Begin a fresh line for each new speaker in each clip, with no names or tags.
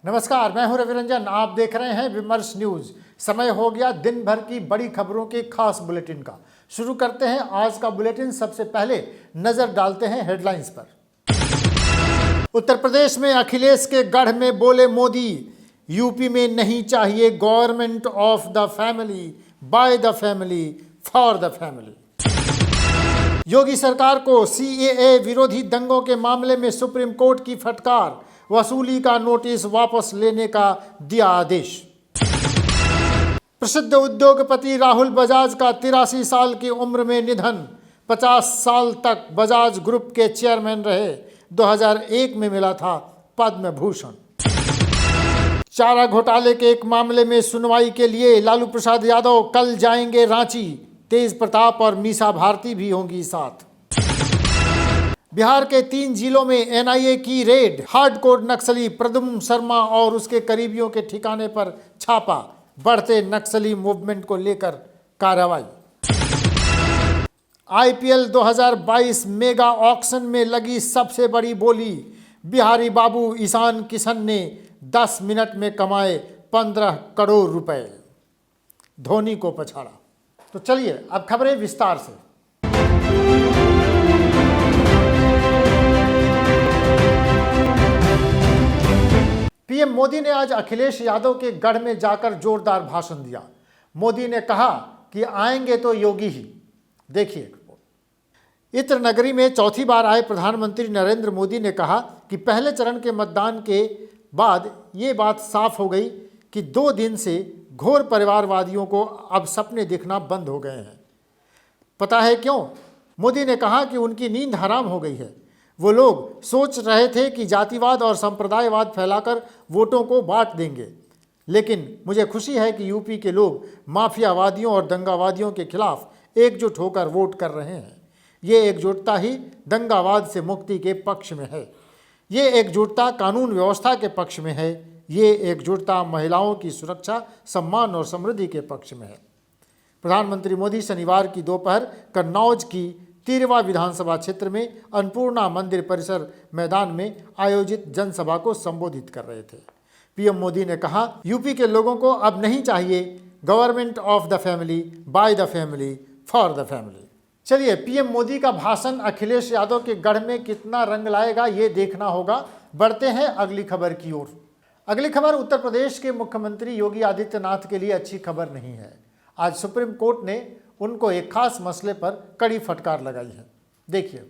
नमस्कार, मैं हूं रविरंजन। आप देख रहे हैं विमर्श न्यूज। समय हो गया दिन भर की बड़ी खबरों के खास बुलेटिन का। शुरू करते हैं आज का बुलेटिन। सबसे पहले नजर डालते हैं हेडलाइंस पर। उत्तर प्रदेश में अखिलेश के गढ़ में बोले मोदी, यूपी में नहीं चाहिए government of the family, by the family, for the family. Yogi सरकार को सीएए विरोधी दंगों के मामले में सुप्रीम कोर्ट की फटकार, वसूली का नोटिस वापस लेने का दिया आदेश। प्रसिद्ध उद्योगपति राहुल बजाज का 83 साल की उम्र में निधन। 50 साल तक बजाज ग्रुप के चेयरमैन रहे। 2001 में मिला था पद्म भूषण। चारा घोटाले के एक मामले में सुनवाई के लिए लालू प्रसाद यादव कल जाएंगे रांची। तेज प्रताप और मीसा भारती भी होंगी साथ। बिहार के 3 जिलों में एनआईए की रेड। हार्डकोर नक्सली प्रद्युम्न शर्मा और उसके करीबियों के ठिकाने पर छापा। बढ़ते नक्सली मूवमेंट को लेकर कार्रवाई। आईपीएल 2022 मेगा ऑक्शन में लगी सबसे बड़ी बोली। बिहारी बाबू ईशान किशन ने 10 मिनट में कमाए 15 करोड़ रुपए। धोनी को पछाड़ा। तो चलिए अब खबरें विस्तार से। पीएम मोदी ने आज अखिलेश यादव के गढ़ में जाकर जोरदार भाषण दिया। मोदी ने कहा कि आएंगे तो योगी ही। देखिए, इत्र नगरी में चौथी बार आए प्रधानमंत्री नरेंद्र मोदी ने कहा कि पहले चरण के मतदान के बाद ये बात साफ हो गई कि 2 दिन से घोर परिवारवादियों को अब सपने दिखना बंद हो गए हैं। पता है क्यों? मोदी ने कहा कि उनकी नींद हराम हो गई है। वो लोग सोच रहे थे कि जातिवाद और संप्रदायवाद फैलाकर वोटों को बांट देंगे, लेकिन मुझे खुशी है कि यूपी के लोग माफियावादियों और दंगावादियों के खिलाफ एकजुट होकर वोट कर रहे हैं। ये एकजुटता ही दंगावाद से मुक्ति के पक्ष में है। ये एकजुटता कानून व्यवस्था के पक्ष में है। ये एकजुटता महिलाओं की सुरक्षा, सम्मान और समृद्धि के पक्ष में है। प्रधानमंत्री मोदी शनिवार की दोपहर कन्नौज की 13वां विधानसभा क्षेत्र में अन्नपूर्णा मंदिर परिसर मैदान में आयोजित जनसभा को संबोधित कर रहे थे। पीएम मोदी ने कहा, यूपी के लोगों को अब नहीं चाहिए government of the family, by the family, for the family. चलिए, पीएम मोदी का भाषण अखिलेश यादव के गढ़ में कितना रंग लाएगा ये देखना होगा। बढ़ते हैं अगली खबर की ओर। अगली खबर उत्तर प्रदेश के मुख्यमंत्री योगी आदित्यनाथ के लिए अच्छी खबर नहीं है। आज सुप्रीम कोर्ट ने उनको एक खास मसले पर कड़ी फटकार लगाई है। देखिए,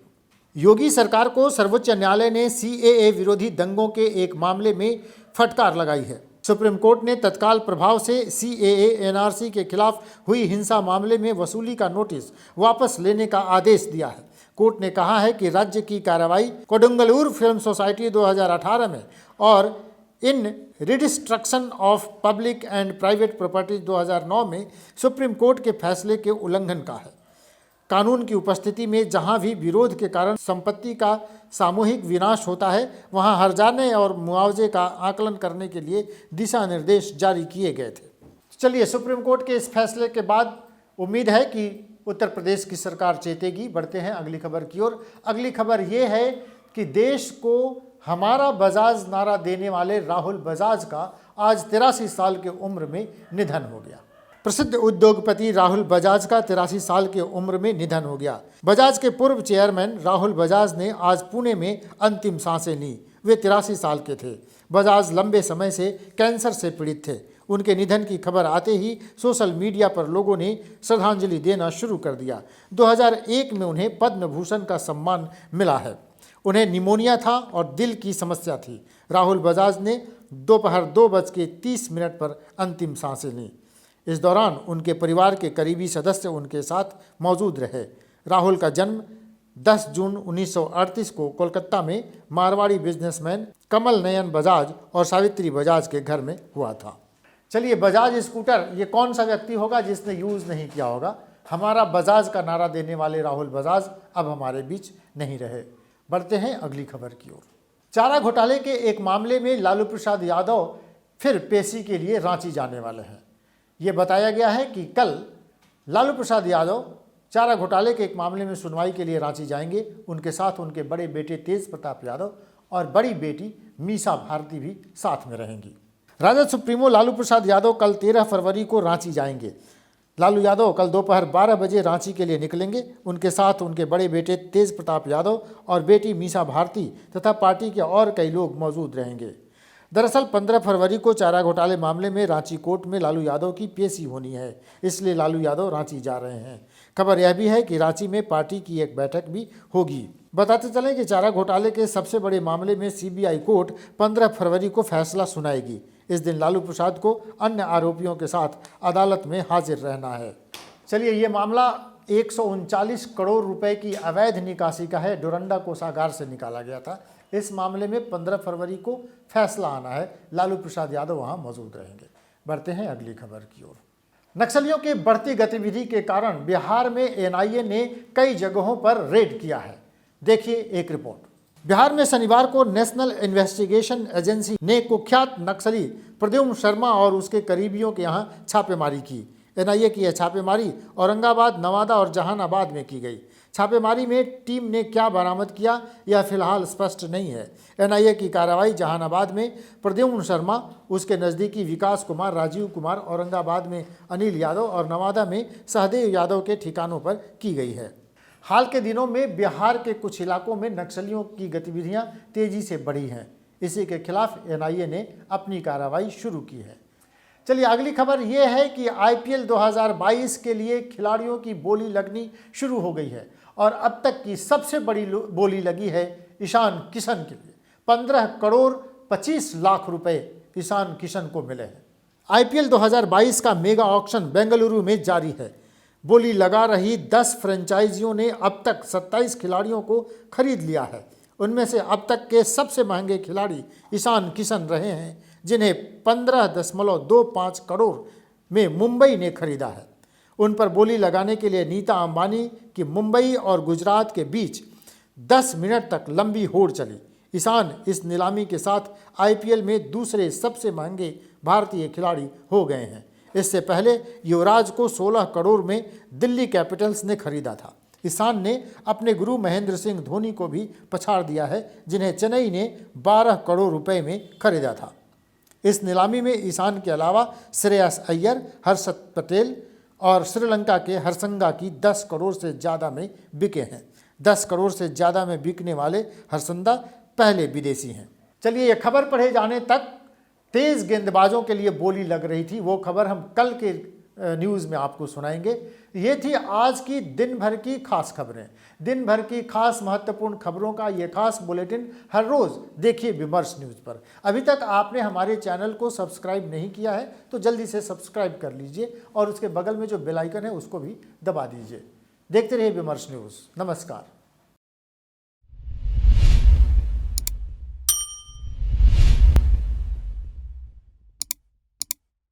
योगी सरकार को सर्वोच्च न्यायालय ने सीएए विरोधी दंगों के एक मामले में फटकार लगाई है। सुप्रीम कोर्ट ने तत्काल प्रभाव से सीएए एनआरसी के खिलाफ हुई हिंसा मामले में वसूली का नोटिस वापस लेने का आदेश दिया है। कोर्ट ने कहा है कि राज्य की कार्रवाई कोडुंगलूर फिल्म सोसाइटी 2018 में और in redistribution of public and private property 2009 में सुप्रीम कोर्ट के फैसले के उल्लंघन का है। कानून की उपस्थिति में जहां भी विरोध के कारण संपत्ति का सामूहिक विनाश होता है, वहां हर्जाने और मुआवजे का आकलन करने के लिए दिशा निर्देश जारी किए गए थे। चलिए, सुप्रीम कोर्ट के इस फैसले के बाद उम्मीद है कि उत्तर प्रदेश की सरकार चेतेगी। बढ़ते हैं अगली खबर की ओर। अगली खबर ये है कि देश को हमारा बजाज नारा देने वाले राहुल बजाज का आज 83 साल की उम्र में निधन हो गया। प्रसिद्ध उद्योगपति राहुल बजाज का 83 साल की उम्र में निधन हो गया। बजाज के पूर्व चेयरमैन राहुल बजाज ने आज पुणे में अंतिम सांसें ली। वे 83 साल के थे। बजाज लंबे समय से कैंसर से पीड़ित थे। उनके निधन की खबर आते ही सोशल मीडिया पर लोगों ने श्रद्धांजलि देना शुरू कर दिया। 2001 में उन्हें पद्म भूषण का सम्मान मिला है। उन्हें निमोनिया था और दिल की समस्या थी। राहुल बजाज ने दोपहर 2:30 पर अंतिम सांसें लीं। इस दौरान उनके परिवार के करीबी सदस्य उनके साथ मौजूद रहे। राहुल का जन्म 10 जून 1938 को कोलकाता में मारवाड़ी बिजनेसमैन कमल नयन बजाज और सावित्री बजाज के घर में हुआ था। चलिए, बजाज स्कूटर ये कौन सा व्यक्ति होगा जिसने यूज़ नहीं किया होगा? हमारा बजाज का नारा देने वाले राहुल बजाज अब हमारे बीच नहीं रहे। बढ़ते हैं अगली खबर की ओर। चारा घोटाले के एक मामले में लालू प्रसाद यादव फिर पेशी के लिए रांची जाने वाले हैं। ये बताया गया है कि कल लालू प्रसाद यादव चारा घोटाले के एक मामले में सुनवाई के लिए रांची जाएंगे। उनके साथ उनके बड़े बेटे तेज प्रताप यादव और बड़ी बेटी मीसा भारती भी साथ में रहेंगी। राजद सुप्रीमो लालू प्रसाद यादव कल 13 फरवरी को रांची जाएंगे। लालू यादव कल दोपहर 12 बजे रांची के लिए निकलेंगे। उनके साथ उनके बड़े बेटे तेज प्रताप यादव और बेटी मीसा भारती तथा पार्टी के और कई लोग मौजूद रहेंगे। दरअसल 15 फरवरी को चारा घोटाले मामले में रांची कोर्ट में लालू यादव की पेशी होनी है, इसलिए लालू यादव रांची जा रहे हैं। खबर यह भी है कि रांची में पार्टी की एक बैठक भी होगी। बताते चलें कि चारा घोटाले के सबसे बड़े मामले में सीबीआई कोर्ट 15 फरवरी को फैसला सुनाएगी। इस दिन लालू प्रसाद को अन्य आरोपियों के साथ अदालत में हाजिर रहना है। चलिए, ये मामला 139 करोड़ रुपए की अवैध निकासी का है। डोरंडा कोषागार से निकाला गया था। इस मामले में 15 फरवरी को फैसला आना है। लालू प्रसाद यादव वहां मौजूद रहेंगे। बढ़ते हैं अगली खबर की ओर। नक्सलियों की बढ़ती गतिविधि के कारण बिहार में एनआईए ने कई जगहों पर रेड किया है। देखिए एक रिपोर्ट। बिहार में शनिवार को नेशनल इन्वेस्टिगेशन एजेंसी ने कुख्यात नक्सली प्रद्युम्न शर्मा और उसके करीबियों के यहां छापेमारी की। एनआईए की यह छापेमारी औरंगाबाद, नवादा और जहानाबाद में की गई। छापेमारी में टीम ने क्या बरामद किया यह फिलहाल स्पष्ट नहीं है। एनआईए की कार्रवाई जहानाबाद में प्रद्युम्न शर्मा, उसके नज़दीकी विकास कुमार, राजीव कुमार, औरंगाबाद में अनिल यादव और नवादा में सहदेव यादव के ठिकानों पर की गई है। हाल के दिनों में बिहार के कुछ इलाकों में नक्सलियों की गतिविधियां तेजी से बढ़ी हैं। इसी के खिलाफ एनआईए ने अपनी कार्रवाई शुरू की है। चलिए अगली खबर यह है कि आईपीएल 2022 के लिए खिलाड़ियों की बोली लगनी शुरू हो गई है और अब तक की सबसे बड़ी बोली लगी है ईशान किशन के लिए। 15 करोड़ 25 लाख रुपए ईशान किशन को मिले हैं। आईपीएल 2022 का मेगा ऑक्शन बेंगलुरु में जारी है। बोली लगा रही 10 फ्रेंचाइजियों ने अब तक 27 खिलाड़ियों को खरीद लिया है। उनमें से अब तक के सबसे महंगे खिलाड़ी ईशान किशन रहे हैं, जिन्हें 15.25 करोड़ में मुंबई ने खरीदा है। उन पर बोली लगाने के लिए नीता अंबानी की मुंबई और गुजरात के बीच 10 मिनट तक लंबी होड़ चली। ईशान इस नीलामी के साथ आईपीएल में दूसरे सबसे महंगे भारतीय खिलाड़ी हो गए हैं। इससे पहले युवराज को 16 करोड़ में दिल्ली कैपिटल्स ने खरीदा था। ईशान ने अपने गुरु महेंद्र सिंह धोनी को भी पछाड़ दिया है, जिन्हें चेन्नई ने 12 करोड़ रुपए में खरीदा था। इस नीलामी में ईशान के अलावा श्रेयस अय्यर, हर्षद पटेल और श्रीलंका के हरसंगा की 10 करोड़ से ज़्यादा में बिके हैं। 10 करोड़ से ज़्यादा में बिकने वाले हरसंगा पहले विदेशी हैं। चलिए, ये खबर पढ़े जाने तक तेज गेंदबाजों के लिए बोली लग रही थी, वो खबर हम कल के न्यूज़ में आपको सुनाएंगे। ये थी आज की दिन भर की खास खबरें। दिन भर की खास महत्वपूर्ण खबरों का ये खास बुलेटिन हर रोज़ देखिए विमर्श न्यूज़ पर। अभी तक आपने हमारे चैनल को सब्सक्राइब नहीं किया है तो जल्दी से सब्सक्राइब कर लीजिए और उसके बगल में जो बेल आइकन है उसको भी दबा दीजिए। देखते रहिए विमर्श न्यूज़। नमस्कार।